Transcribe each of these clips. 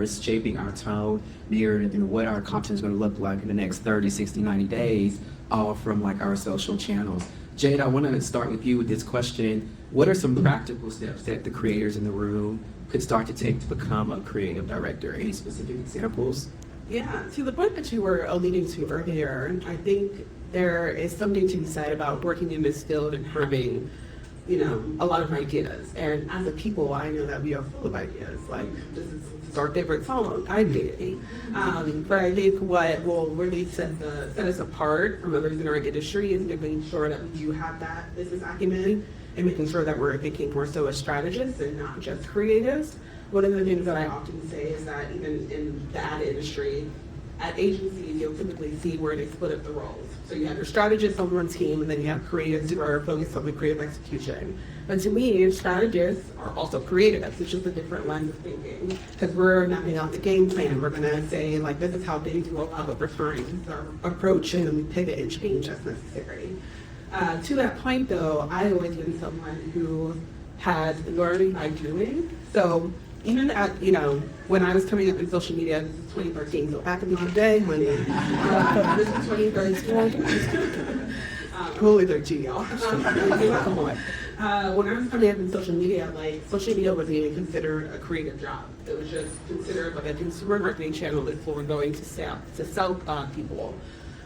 course, shaping our tone, mirroring what our content is going to look like in the next 30, 60, 90 days, all from like our social channels. Jade, I want to start with you with this question. What are some practical steps that the creators in the room could start to take to become a creative director? Any specific examples? Yeah, to the point that you were alluding to earlier, I think there is something to be said about working in this field and having, a lot of ideas. And as a people, I know that we are full of ideas. Like, this is our favorite song, Identity. But I think what will really set us apart from others in our industry is making sure that you have that business acumen and making sure that we're thinking more so as strategists and not just creatives. One of the things that I often say is that even in the ad industry, at agencies, you'll typically see where they split up the roles. So you have your strategist on one team, and then you have creatives who are focused on the creative execution. But to me, strategists are also creatives, which is a different line of thinking. Because we're mapping out the game plan. We're going to say, like, this is how things will go over time. This is our approach, and then we pivot and change as necessary. To that point, though, I always been someone who had learning by doing. So even at, when I was coming up in social media, this is 2013, so back in the day when this is 2013, totally 13, y'all. Come on. When I was coming up in social media, social media wasn't even considered a creative job. It was just considered like a consumer marketing channel that we were going to sell people.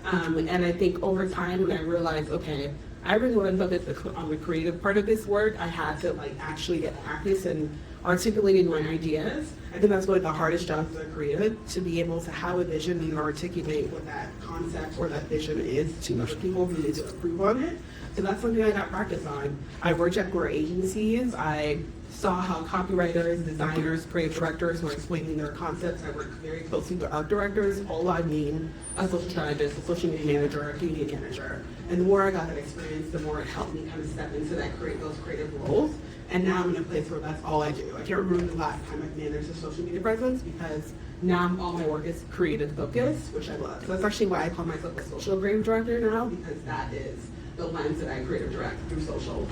And I think over time, when I realized, okay, I really want to focus on the creative part of this work, I had to actually get practice and articulating my ideas. I think that's one of the hardest jobs as a creative, to be able to have a vision and articulate what that concept or that vision is to other people who need to approve on it. So that's something I got practice on. I worked at 4 agencies. I saw how copywriters, designers, creative directors were explaining their concepts. I worked very closely with art directors. All I mean, a social strategist, a social media manager, a media manager. And the more I got that experience, the more it helped me kind of step into those creative roles. And now I'm in a place where that's all I do. I can't remember the last time I've managed a social media presence, because now all my work is creative focused, which I love. So that's actually why I call myself a social creative director now, because that is the lens that I creative direct through social.